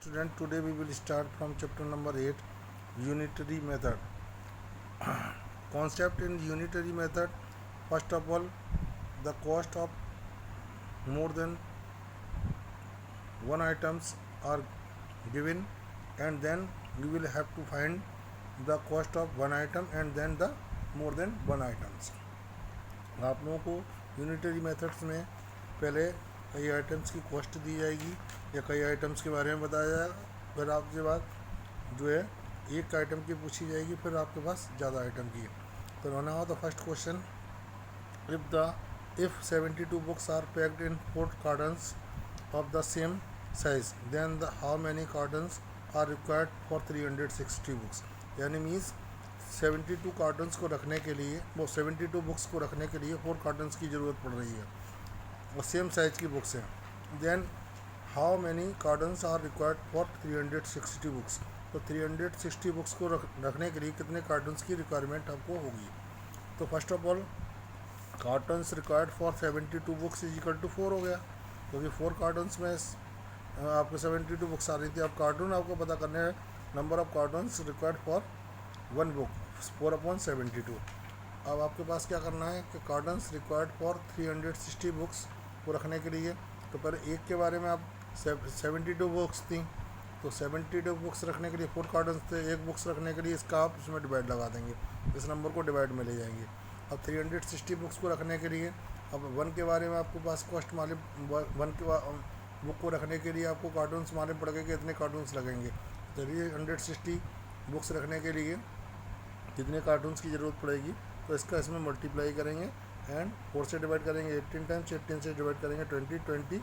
Student, today we will start from chapter number 8, unitary method. Concept in unitary method. First of all, the cost of more than one items are given, and then you will have to find the cost of one item and then the more than one items. आप लोगों को unitary methods में पहले कई items की cost दी जाएगी या कई आइटम्स के बारे में बताया जाएगा, फिर आपके बाद जो है एक आइटम की पूछी जाएगी, फिर आपके पास ज़्यादा आइटम की। तो now the first question, if 72 books are packed in 4 cartons of the same size, then how many cartons are required for 360 books? यानी मीन्स 72 कार्टन्स को रखने के लिए, वो 72 बुक्स को रखने के लिए 4 कार्टन्स की ज़रूरत पड़ रही है और सेम साइज़ की बुक्स हैं। Then how many cartons are required for 360 books? तो 360 बुक्स को रखने के लिए कितने कार्टन्स की रिक्वायरमेंट आपको होगी? तो first of all cartons required for 72 books is equal to 4 हो गया, क्योंकि 4 कार्टन्स में आपको 72 बुक्स आ रही थी। अब कार्टून आपको पता करने हैं, number of cottons required for one book 4/72। अब आपके पास क्या करना है कि कार्टन्स रिक्वायर्ड फॉर 360 बुक्स को रखने के लिए, तो पहले एक के बारे में आप 72 बुक्स थी, तो 72 बुक्स रखने के लिए 4 कार्टन्स थे, एक बुक्स रखने के लिए इसका आप इसमें डिवाइड लगा देंगे, इस नंबर को डिवाइड में ले जाएंगे। अब 360 बुक्स को रखने के लिए अब वन के बारे में आपके पास कॉस्ट मालूम, वन के बुक को रखने के लिए आपको कार्टून्स मालूम पड़ गए कि इतने कार्टून्स लगेंगे। तो 360 बुक्स रखने के लिए कितने कार्टून्स की ज़रूरत पड़ेगी, तो इसका इसमें मल्टीप्लाई करेंगे एंड 4 से डिवाइड करेंगे 18 टाइम्स, 18 से डिवाइड करेंगे 20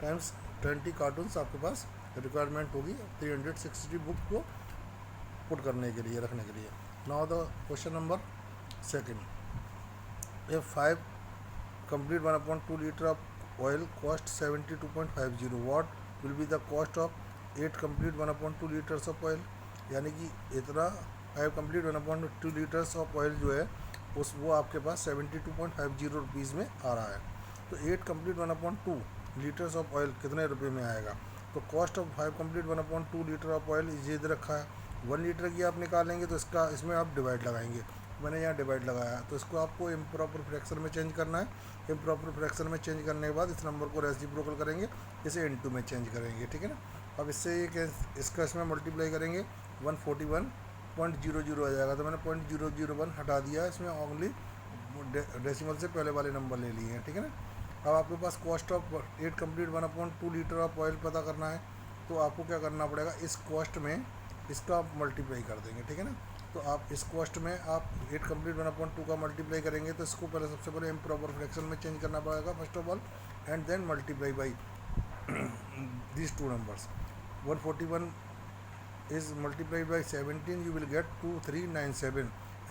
टाइम्स 20 कार्टून्स आपके पास रिक्वायरमेंट होगी 360 बुक को पुट करने के लिए, रखने के लिए। Now the question number second, if 5 complete 1/2 liter of oil cost 72.50, what will be the cost of 8 complete 1/2 liters of oil? यानी कि इतना 5 complete 1/2 liters ऑफ ऑयल जो है वो आपके पास 72.50 रुपीज़ में आ रहा है। तो 8 complete 1/2 लीटर्स ऑफ ऑयल कितने रुपए में आएगा? तो cost of 5 complete 1/2 litre of oil ये रखा है, 1 लीटर की आप निकालेंगे तो इसमें आप डिवाइड लगाएंगे। मैंने यहाँ डिवाइड लगाया, तो इसको आपको इम्प्रॉपर फ्रैक्शन में चेंज करना है। इम्प्रॉपर फ्रैक्शन में चेंज करने के बाद इस नंबर को रेसिप्रोकल करेंगे, इसे इनटू में चेंज करेंगे, ठीक है ना। अब इससे ये इसका इसमें मल्टीप्लाई करेंगे 141.00 आ जाएगा, तो मैंने 0.001 हटा दिया, इसमें ओनली डेसिमल से पहले वाले नंबर ले लिए हैं, ठीक है ना। अब आपके पास cost of 8 complete 1/2 litre of oil पता करना है, तो आपको क्या करना पड़ेगा, इस कॉस्ट में इसका आप मल्टीप्लाई कर देंगे, ठीक है ना। तो आप इस कॉस्ट में आप 8 complete 1/2 का मल्टीप्लाई करेंगे, तो इसको पहले सबसे पहले इम्प्रॉपर फ्रैक्शन में चेंज करना पड़ेगा first of all, and then multiply by these two numbers. 141 is multiplied by 17, you will get 2397,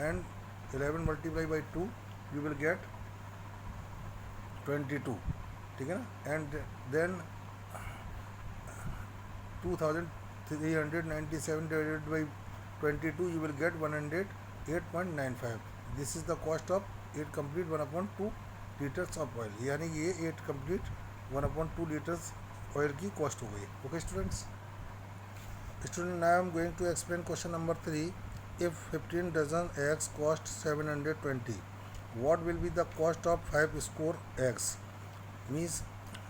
and 11 multiplied by 2 you will get 22, ठीक है ना। And then 2397 divided by 22 you will get 108.95. This is the cost of 8 complete 1/2 litres of oil, यानी ये 8 complete 1/2 litres oil की cost हो गई। Okay students, now I am going to explain question number 3. If 15 dozen eggs cost 720, what will be the cost of 5 score eggs? Means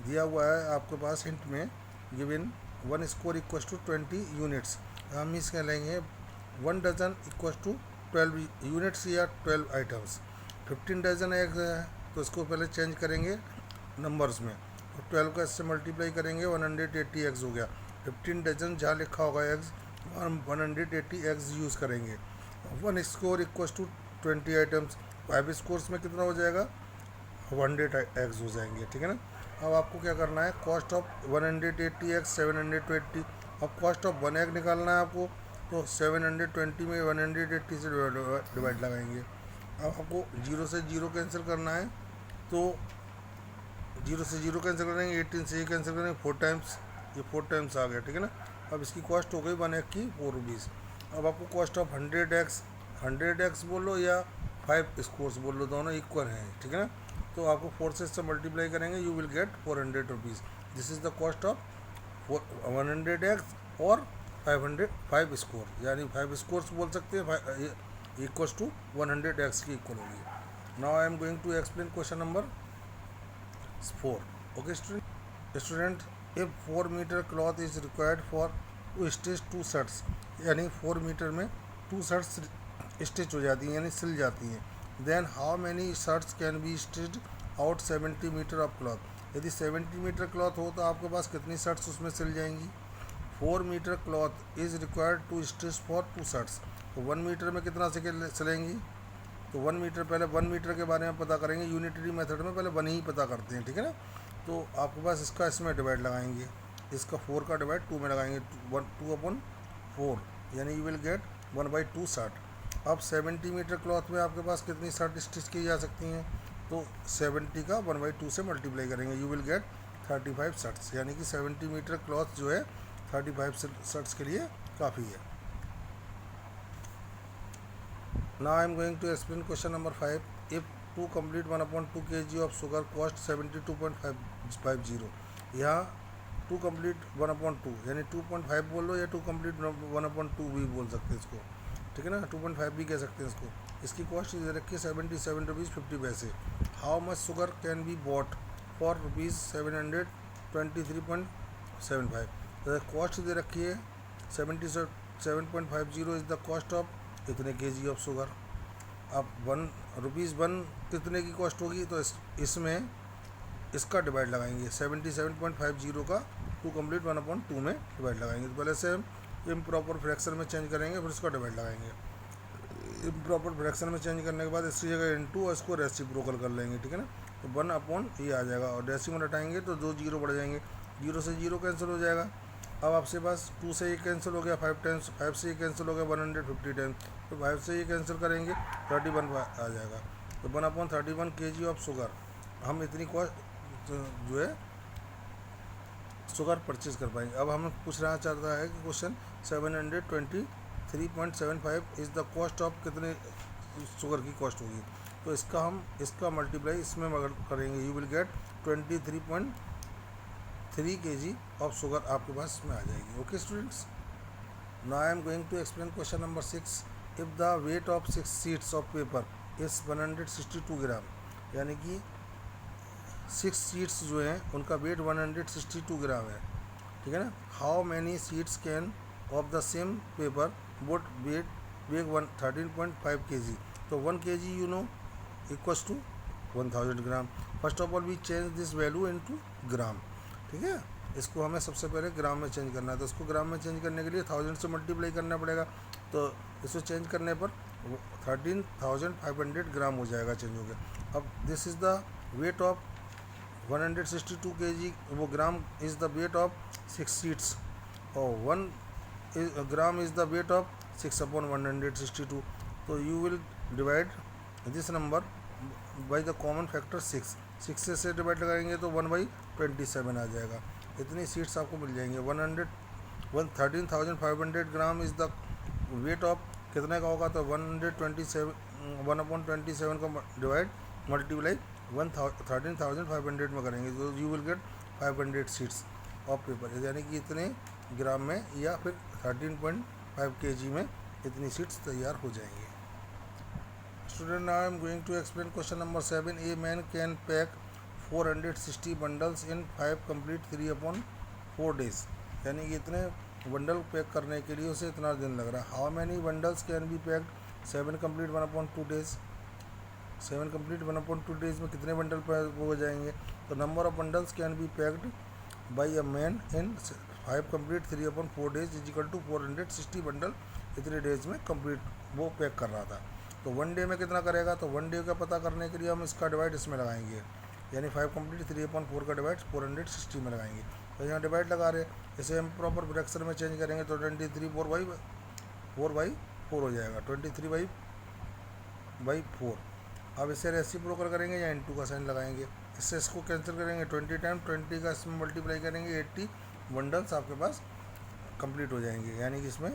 दिया हुआ है आपके पास हिंट में, given 1 score equals to 20 units. हम मीन्स कह लेंगे 1 डजन इक्वस टू 12 यूनिट्स या 12 आइटम्स। 15 डजन एग्स है, तो इसको पहले चेंज करेंगे नंबर्स में, और 12 का इससे मल्टीप्लाई करेंगे 180 एग्स हो गया। 15 डजन जहाँ लिखा होगा एग्स, और 180 एग्स यूज़ करेंगे। 1 score equals to 20 items, 5 scores में कितना हो जाएगा, 100 एग्स हो जाएंगे, ठीक है ना। अब आपको क्या करना है, कॉस्ट ऑफ 180 एग्स 720। अब कॉस्ट ऑफ 1 एग निकालना है आपको, तो 720 में 180 से डिवाइड लगाएंगे। अब आपको 0 से 0 कैंसिल करना है, तो 0 से 0 कैंसिल करेंगे, 18 से ये कैंसिल करेंगे, 4 टाइम्स, ये 4 टाइम्स आ गया, ठीक है ना। अब इसकी कॉस्ट हो गई 1 एग की 4 रुपीज़। अब आपको कॉस्ट ऑफ 100 एक्स बोलो या 5 स्कोर्स बोल लो, दोनों इक्वल हैं, ठीक है ना। तो आपको 4 से मल्टीप्लाई करेंगे, you will get 400 rupees. This is the cost of 100 x और 5 स्कोर, यानी 5 स्कोर्स बोल सकते हैं, इक्वल्स टू 100x की इक्वल होगी। Now I am going to explain question number 4। Okay student, if 4 metre cloth is required for to stitch 2 shirts, यानी 4 metre में 2 shirts stitch हो जाती हैं यानी सिल जाती हैं। Then how many shirts can be stitched out 70 metre of cloth, यदि 70 मीटर क्लॉथ हो तो आपके पास कितनी शर्ट्स उसमें सिल जाएंगी। 4 metre cloth is required to stitch for 2 shirts, तो 1 मीटर में कितना सिलेंगी, तो 1 मीटर, पहले 1 मीटर के बारे में पता करेंगे। यूनिटरी मेथड में पहले 1 ही पता करते हैं, ठीक है ना। तो आपके पास इसका इसमें डिवाइड लगाएंगे, इसका 4 का डिवाइड 2 में लगाएंगे, 2/4, यानी यू विल गेट 1/2 शर्ट। अब 70 मीटर क्लॉथ में आपके पास कितनी शर्ट स्टिच की जा सकती हैं, तो 70 का 1/2 से मल्टीप्लाई करेंगे, यू विल गेट 35 शर्ट्स, यानी कि 70 मीटर क्लॉथ जो है 35 शर्ट्स के लिए काफ़ी है। Now I am going to explain question number 5. If 2 complete 1/2 kg of sugar cost 72.50, यहाँ 2 complete 1/2 यानी 2.5 बोल लो या 2 complete 1/2 भी बोल सकते हैं इसको, ठीक है ना, 2.5 भी कह सकते हैं इसको। इसकी कॉस्ट दे रखी है 77 रुपीज़ 50 पैसे। How much sugar can be bought for rupees 723.75, cost दे रखी है 77.50 इज़ द कॉस्ट ऑफ इतने केजी ऑफ शुगर। अब 1 रुपीज़ 1 कितने की कॉस्ट होगी, तो इसमें इसका डिवाइड लगाएंगे, 77.50 का 2 कंप्लीट 1/2 में डिवाइड लगाएंगे। तो पहले से इम्प्रॉपर फ्रैक्शन में चेंज करेंगे, फिर इसका डिवाइड लगाएंगे। इम्प्रॉपर फ्रैक्शन में चेंज करने के बाद इसकी जगह इनटू और इसको रेसिप्रोकल कर लेंगे, ठीक है ना। तो 1 ये आ जाएगा और डेसिमल हटाएंगे तो 2 जीरो बढ़ जाएंगे, 0 से 0 कैंसिल हो जाएगा। अब आपके पास 2 से ये कैंसिल हो गया 5 टाइम्स, 5 से ये कैंसिल हो गया 150 टाइम्स, तो 5 से ये कैंसिल करेंगे 31 आ जाएगा। तो 1/31 kg ऑफ शुगर हम इतनी कॉस्ट जो है शुगर परचेज कर पाएंगे। अब हमें पूछना चाहता है कि question 723.75 is the cost of कितने शुगर की कॉस्ट होगी, तो इसका मल्टीप्लाई इसमें करेंगे, you will get 23.3 kg of sugar आपके पास इसमें आ जाएगी। Okay students, now I am going to explain question number 6। If the weight of 6 sheets of paper is 162 gram, यानी कि 6 शीट्स जो हैं उनका वेट 162 ग्राम है, ठीक है ना। How many sheets can of the same paper would weigh 13.5 kg, तो 1 kg you know equals to 1000 gram. First of all we change this value into gram, ठीक है। इसको हमें सबसे पहले ग्राम में चेंज करना है, तो इसको ग्राम में चेंज करने के लिए 1000 से मल्टीप्लाई करना पड़ेगा, तो इसको चेंज करने पर 13,500 ग्राम हो जाएगा, चेंज हो गया। अब this is the weight of 162 kg, वो gram is the weight of 6 sheets और 1 gram is the weight of 6/162, तो you will divide this number by the common factor 6 से डिवाइड लगाएंगे तो 1/27 आ जाएगा। इतनी सीट्स आपको मिल जाएंगे। 13,500 gram is the weight of कितने का होगा, तो 1/27 का डिवाइड मल्टीप्लाई 13,500 में करेंगे, तो you will get 500 seats of paper, यानी कि इतने ग्राम में या फिर 13.5 kg में इतनी सीट्स तैयार हो जाएंगी। Student, now I am going to explain question number 7. A man can pack 460 bundles in 5 complete 3/4 days, यानी कि इतने बंडल पैक करने के लिए उसे इतना दिन लग रहा है। How many bundles can be packed 7 complete 1/2 days, 7 complete 1/2 days में कितने बंडल पैक हो जाएंगे, तो number of bundles can be packed by a man in 5 complete 3/4 days is equal to 460 bundle इतने डेज में कंप्लीट वो पैक कर रहा था। तो 1 डे में कितना करेगा, तो 1 डे का पता करने के लिए हम इसका डिवाइड इसमें लगाएंगे, यानी 5 complete 3/4 का डिवाइड 460 में लगाएंगे। तो यहाँ डिवाइड लगा रहे, इसे हम प्रॉपर फ्रैक्शन में चेंज करेंगे तो 23 4/4 हो जाएगा, 23/4। अब इसे रेसिप्रोकल करेंगे या इनटू का साइन लगाएंगे, इससे इसको कैंसिल करेंगे 20 टाइम 20 का इसमें मल्टीप्लाई करेंगे 80 बंडल्स आपके पास कंप्लीट हो जाएंगे, यानी कि इसमें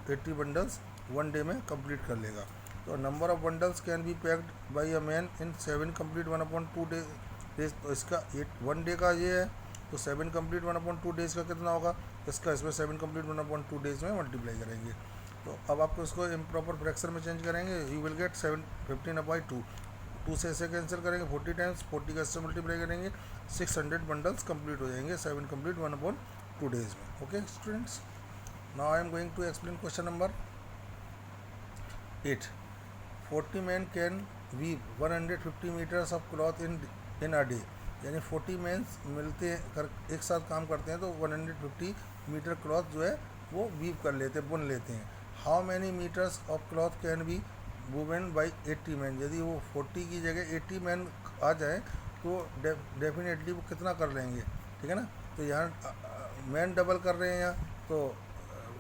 80 बंडल्स 1 डे में कंप्लीट कर लेगा। तो number of bundles can be packed by a man in 7 complete 1/2 days, तो इसका 1 डे का ये है, तो 7 complete 1/2 डेज का कितना होगा, इसका इसमें 7 कंप्लीट 1/2 डेज में मल्टीप्लाई करेंगे। तो अब आपको इसको इम्प्रॉपर फ्रैक्शन में चेंज करेंगे, यू विल गेट 15/2। 2 से ऐसे कैंसिल करेंगे, 40 टाइम्स 40 का इससे मल्टीप्लाई करेंगे, 600 बंडल्स कंप्लीट हो जाएंगे, 7 कंप्लीट 1/2 डेज में। Okay students, now I am going to explain question number 8। 40 man can weave 150 metres of cloth in a day. यानी 40 मैन्स मिलते कर एक साथ काम करते हैं तो 150 मीटर क्लॉथ जो है वो वीव कर लेते हैं, बुन लेते हैं। How many metres of cloth can be woven by 80 man. यदि वो 40 की जगह 80 मैन आ जाए तो डेफिनेटली वो कितना कर लेंगे, ठीक है ना। तो यहाँ मैन डबल कर रहे हैं यहाँ, तो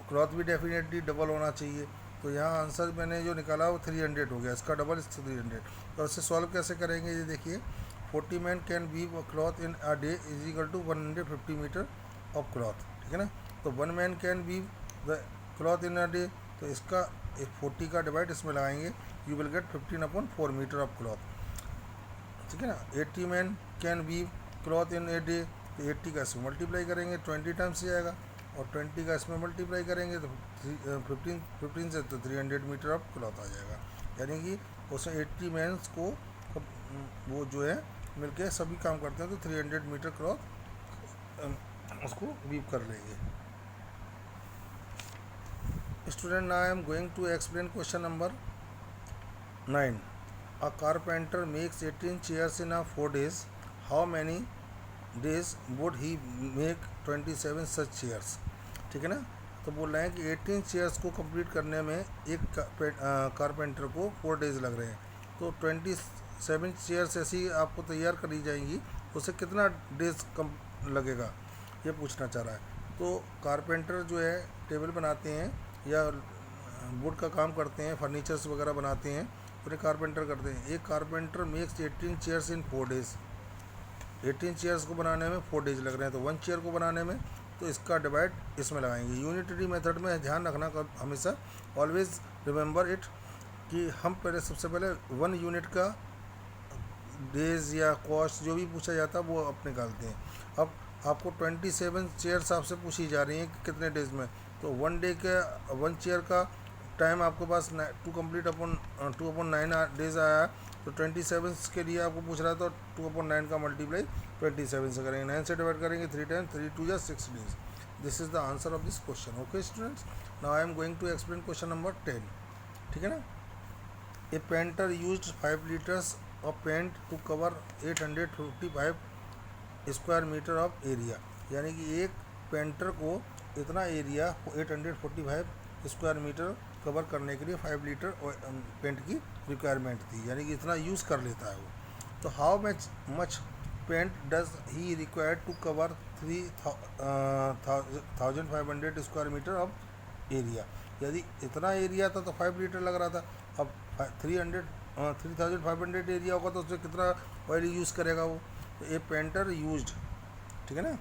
क्लॉथ भी डेफिनेटली डबल होना चाहिए। तो यहाँ आंसर मैंने जो निकाला वो 300 हो गया, इसका डबल 300। तो इससे सॉल्व कैसे करेंगे, ये देखिए 40 man can weave a cloth in a day is equal to 150 metre of cloth, ठीक है ना। तो 1 man can weave the cloth in a day, तो इसका 40 का डिवाइड इसमें लगाएंगे, यू विल गेट 15/4 मीटर ऑफ क्लॉथ, ठीक है ना। 80 man can weave cloth in a day, तो 80 का इसमें मल्टीप्लाई करेंगे 20 टाइम्स से आएगा, और 20 का इसमें मल्टीप्लाई करेंगे तो 15 से तो 300 मीटर ऑफ क्लॉथ आ जाएगा। यानी कि उसमें 80 मैन्स को वो जो है मिलके सभी काम करते हैं तो 300 मीटर क्लॉथ उसको वीव कर लेंगे। Student, now I am going to explain question number 9। A carpenter makes 18 chairs in 4 days। How many days would he make 27 such chairs, ठीक है ना। तो बोल रहे हैं कि 18 चेयर्स को कंप्लीट करने में एक कारपेंटर को 4 days लग रहे हैं, तो 27 चेयर्स ऐसी आपको तैयार करी जाएंगी, उसे कितना डेज कम लगेगा ये पूछना चाह रहा है। तो कारपेंटर जो है टेबल बनाते हैं या वुड का काम करते हैं, फर्नीचर्स वगैरह बनाते हैं, उन्हें कारपेंटर करते हैं। एक carpenter makes 18 chairs in 4 days। 18 chairs को बनाने में 4 days लग रहे हैं, तो 1 चेयर को बनाने में तो इसका डिवाइड इसमें लगाएंगे। यूनिटरी मेथड में ध्यान रखना हमेशा, ऑलवेज रिमेंबर इट, कि हम पहले सबसे पहले 1 यूनिट का डेज या कॉस्ट जो भी पूछा जाता है वो आप निकालते हैं। अब आपको 27 चेयर्स आपसे पूछी जा रही हैं कि कितने डेज में, तो 1 डे के 1 चेयर का टाइम आपके पास 2/9 डेज आया, तो 27 के लिए आपको पूछ रहा है, तो 2/9 का मल्टीप्लाई 27 से करेंगे, 9 से डिवाइड करेंगे 3 टाइम, 3 2 या 6 days. This is the answer of this question. Okay students, now I am going to explain question number 10, ठीक है ना। A painter used 5 liters of paint to cover 855 square metre of area. यानी कि एक painter को इतना area 845 square metre cover करने के लिए 5 लीटर पेंट की रिक्वायरमेंट थी, यानी कि इतना यूज़ कर लेता है वो। तो how much paint does he required to cover 3500 square metre of area. यदि इतना एरिया था तो 5 लीटर लग रहा था, अब 3500 एरिया होगा तो उसमें कितना ऑयल यूज़ करेगा वो। तो ए पेंटर यूज्ड, ठीक है ना,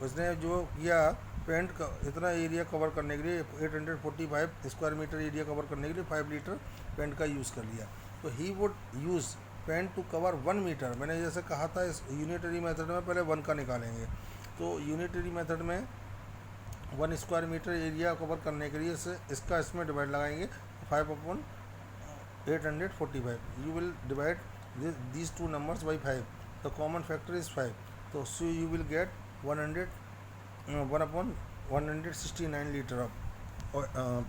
उसने जो किया पेंट का इतना एरिया कवर करने के लिए 845 स्क्वायर मीटर एरिया कवर करने के लिए 5 लीटर पेंट का यूज़ कर लिया। तो he would use paint to cover 1 metre. मैंने जैसे कहा था इस यूनिटरी मेथड में पहले 1 का निकालेंगे, तो यूनिटरी मेथड में 1 स्क्वायर मीटर एरिया कवर करने के लिए इसका इसमें डिवाइड लगाएंगे 5/845। You will divide these two numbers by 5, the common factor is 5, so you will get 1/169 litre of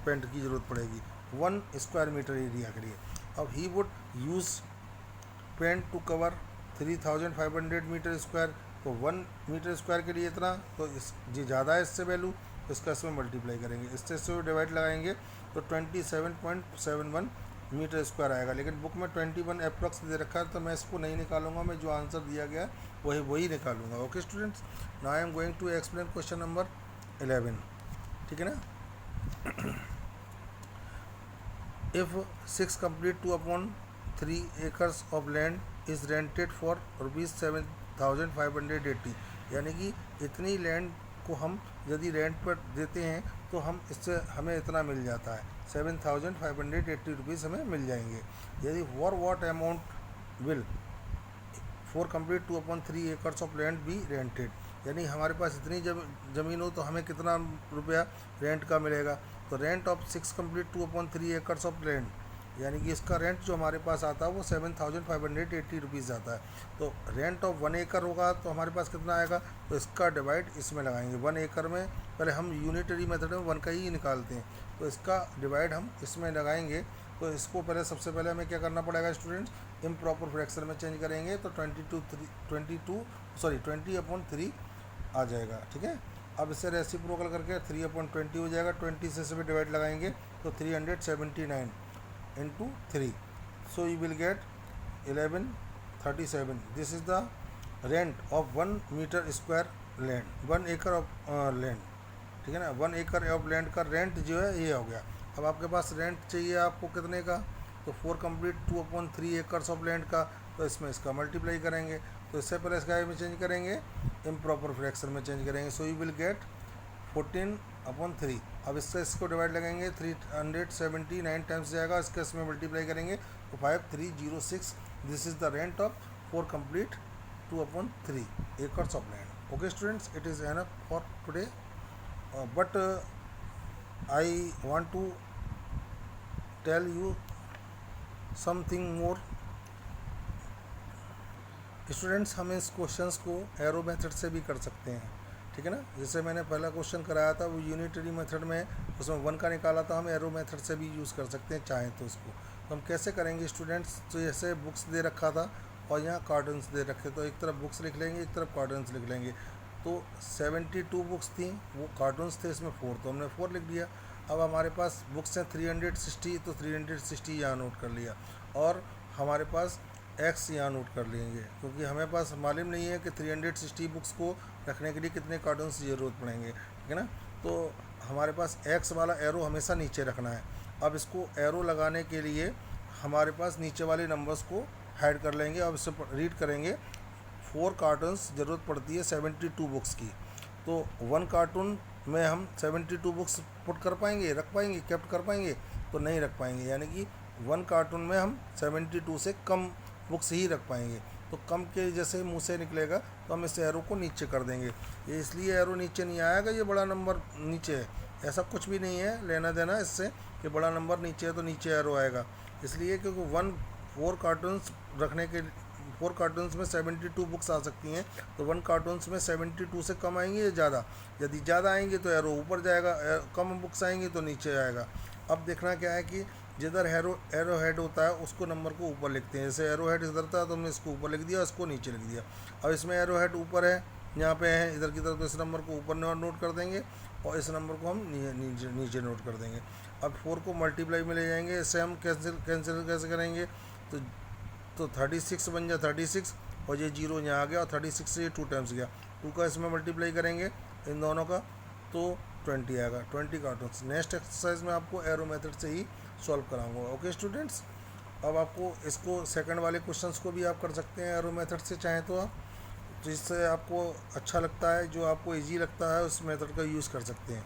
paint की ज़रूरत पड़ेगी 1 स्क्वायर मीटर एरिया के लिए। अब he would use paint to cover 3500 metre square, तो 1 मीटर स्क्वायर के लिए इतना, तो इस जी ज़्यादा है इससे वैल्यू, इसका इसमें मल्टीप्लाई करेंगे, इससे डिवाइड लगाएंगे तो 27.71 मीटर स्क्वायर आएगा। लेकिन बुक में 21 अप्रॉक्स दे रखा है, तो मैं इसको नहीं निकालूंगा, मैं जो आंसर दिया गया वही निकालूंगा। Okay students, now I am going to explain question number 11, ठीक है ना। If 6 complete 2/3 acres of land is rented for ₹7,580, यानी कि इतनी लैंड को हम यदि रेंट पर देते हैं तो हमें इतना मिल जाता है, 7,580 रुपीज़ हमें मिल जाएंगे। यदि for what amount will 4 complete 2/3 acres of land be rented, यानी हमारे पास इतनी ज़मीन हो तो हमें कितना रुपया रेंट का मिलेगा। तो rent of 6 complete 2/3 acres of land, यानी कि इसका रेंट जो हमारे पास आता है वो 7,580 रुपीज़ आता है। तो रेंट ऑफ 1 एकड़ होगा तो हमारे पास कितना आएगा, तो इसका डिवाइड इसमें लगाएंगे। 1 एकड़ में पहले हम यूनिटरी मेथड में 1 का ही निकालते हैं, तो इसका डिवाइड हम इसमें लगाएंगे। तो इसको पहले सबसे पहले हमें क्या करना पड़ेगा स्टूडेंट्स, इम्प्रॉपर फ्रैक्शन में चेंज करेंगे तो 20/3 आ जाएगा। ठीक है, अब इसे रेसिप्रोकल करके 3/20 हो जाएगा। 20 से इसमें डिवाइड लगाएंगे तो 379 into 3, so you will get 1137. This is the rent of 1 meter square land, 1 acre of land। ठीक है ना, 1 एकड़ ऑफ लैंड का रेंट जो है ये हो गया। अब आपके पास रेंट चाहिए आपको कितने का, तो 4 कंप्लीट 2/3 एकर्स ऑफ लैंड का, तो इसमें इसका मल्टीप्लाई करेंगे। तो इससे पहले इसका में चेंज करेंगे, इम्प्रॉपर फ्रैक्शन में चेंज करेंगे। So you will get 14/3। अब इससे इसको डिवाइड लगाएंगे 379 टाइम्स जाएगा, इसके इसमें मल्टीप्लाई करेंगे तो 5306। This is the rent of 4 complete 2/3 acres of land. Okay students, it is enough for today, but I want to tell you something more. Students, हम इस क्वेश्चंस को एरो मेथड से भी कर सकते हैं। ठीक है ना, जैसे मैंने पहला क्वेश्चन कराया था वो यूनिटरी मेथड में, उसमें 1 का निकाला था, हम एरो मेथड से भी यूज़ कर सकते हैं चाहें तो। इसको तो हम कैसे करेंगे स्टूडेंट्स, तो जैसे बुक्स दे रखा था और यहाँ कार्टन्स दे रखे, तो एक तरफ बुक्स लिख लेंगे, एक तरफ कार्टन्स लिख लेंगे। तो 72 बुक्स थी, वो कार्टून्स थे, इसमें 4, तो हमने 4 लिख दिया। अब हमारे पास बुक्स हैं 360, तो 360 यहाँ नोट कर लिया, और हमारे पास एक्स यहाँ नोट कर लेंगे, क्योंकि हमें पास मालूम नहीं है कि 360 बुक्स को रखने के लिए कितने कार्टून्स की ज़रूरत पड़ेंगे। ठीक है ना, तो हमारे पास एक्स वाला एरो हमेशा नीचे रखना है। अब इसको एरो लगाने के लिए हमारे पास नीचे वाले नंबर्स को हाइड कर लेंगे। अब इससे रीड करेंगे 4 कार्टून्स ज़रूरत पड़ती है 72 बुक्स की, तो 1 कार्टून में हम 72 बुक्स पुट कर पाएंगे, रख पाएंगे, कैप्ट कर पाएंगे, तो नहीं रख पाएंगे। यानी कि 1 कार्टून में हम 72 से कम बुक्स ही रख पाएंगे। तो कम के जैसे मुंह से निकलेगा तो हम इस एरो को नीचे कर देंगे। ये इसलिए एरो नीचे नहीं आएगा, ये बड़ा नंबर नीचे है, ऐसा कुछ भी नहीं है लेना देना इससे कि बड़ा नंबर नीचे है तो नीचे एरो आएगा। इसलिए क्योंकि 4 कार्टून्स रखने के 4 कार्टून्स में 72 बुक्स आ सकती हैं, तो 1 कार्टून्स में 72 से कम आएंगी या ज़्यादा। यदि ज़्यादा आएंगे तो एरो ऊपर जाएगा, कम बुक्स आएंगी तो नीचे आएगा। अब देखना क्या है कि जिधर एरो हेड होता है उसको नंबर को ऊपर लिखते हैं। जैसे एरो हेड इधर था तो हमने इसको ऊपर लिख दिया, इसको नीचे लिख दिया। अब इसमें एरो हेड ऊपर है, यहाँ पे है इधर की तरफ, तो इस नंबर को ऊपर नोट कर देंगे और इस नंबर को हम नीचे नोट कर देंगे। अब 4 को मल्टीप्लाई में ले जाएंगे, इससे हम कैंसिल कैसे करेंगे, तो 36 बन जाए 36, और ये 0 यहाँ आ गया, और 36 से ये 2 टाइम्स गया, 2 का इसमें मल्टीप्लाई करेंगे इन दोनों का तो 20 आएगा, 20 कार्टून्स। नेक्स्ट एक्सरसाइज में आपको एरो मेथड से ही सॉल्व कराऊंगा। ओके स्टूडेंट्स, अब आपको इसको सेकंड वाले क्वेश्चंस को भी आप कर सकते हैं एरो मेथड से चाहें तो आप, जिससे आपको अच्छा लगता है, जो आपको इजी लगता है उस मेथड का यूज़ कर सकते हैं।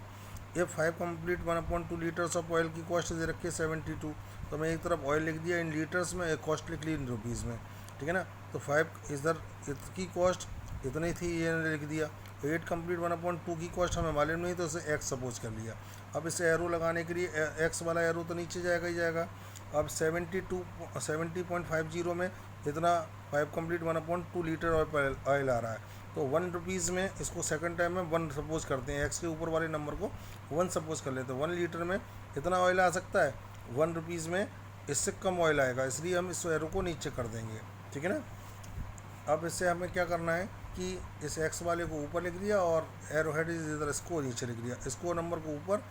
ये 5 कंप्लीट 1/2 लीटर्स ऑफ ऑयल की कॉस्ट दे रखी है 72, तो मैं एक तरफ ऑयल लिख दिया इन लीटर्स में, एक कॉस्ट लिख ली इन रुपीज़ में। ठीक है ना, तो 5 इधर इसकी कॉस्ट इतनी थी, ये लिख दिया। 8 कंप्लीट 1/2 की कॉस्ट हमें मालूम नहीं, तो उसे एक्स सपोज कर लिया। अब इसे एरो लगाने के लिए एक्स वाला एरो तो नीचे जाएगा ही जाएगा। अब 70.50 में इतना 5 कंप्लीट 1/2 लीटर ऑयल आ रहा है, तो 1 रुपीज़ में इसको सेकंड टाइम में 1 सपोज करते हैं, एक्स के ऊपर वाले नंबर को 1 सपोज कर लेते हैं। 1 लीटर में इतना ऑयल आ सकता है, 1 रुपीज़ में इससे कम ऑयल आएगा, इसलिए हम इस एरो को नीचे कर देंगे। ठीक है ना, अब इससे हमें क्या करना है कि इस एक्स वाले को ऊपर लिख दिया और एरो हेड इधर इसको नीचे लिख दिया, इसको नंबर को ऊपर,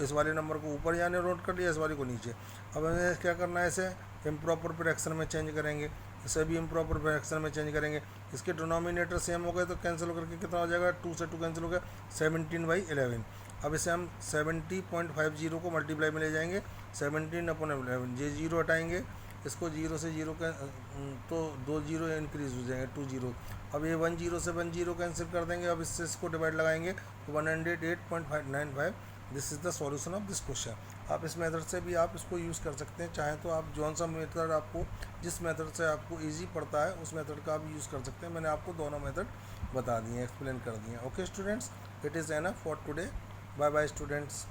इस वाले नंबर को ऊर यानी नोट कर लिया, इस वाले को नीचे। अब हमें क्या करना है, इसे इम्प्रॉपर फ्रैक्शन में चेंज करेंगे, इसे भी इम्प्रॉपर फ्रैक्शन में चेंज करेंगे। इसके डिनोमिनेटर सेम हो गए तो कैंसिल होकर के कितना हो जाएगा, 2 से 2 कैंसिल हो गया, 17/11। अब इसे हम 70.50 को मल्टीप्लाई में ले जाएंगे, 17/11, ये 0 हटाएंगे, इसको 0 से 0 का तो 2 0 इंक्रीज हो जाएंगे, 2 0। अब ये 1 0 से 1 0 कैंसिल कर देंगे, अब इससे इसको डिवाइड लगाएंगे तो 108.95। This is the solution of this question. आप इस मेथड से भी आप इसको यूज़ कर सकते हैं, चाहें तो आप जौन सा मेथड आपको, जिस मेथड से आपको इजी पड़ता है उस मेथड का आप यूज़ कर सकते हैं। मैंने आपको दोनों मेथड बता दिए, एक्सप्लेन कर दिए। Okay students, it is enough for today. Bye bye students.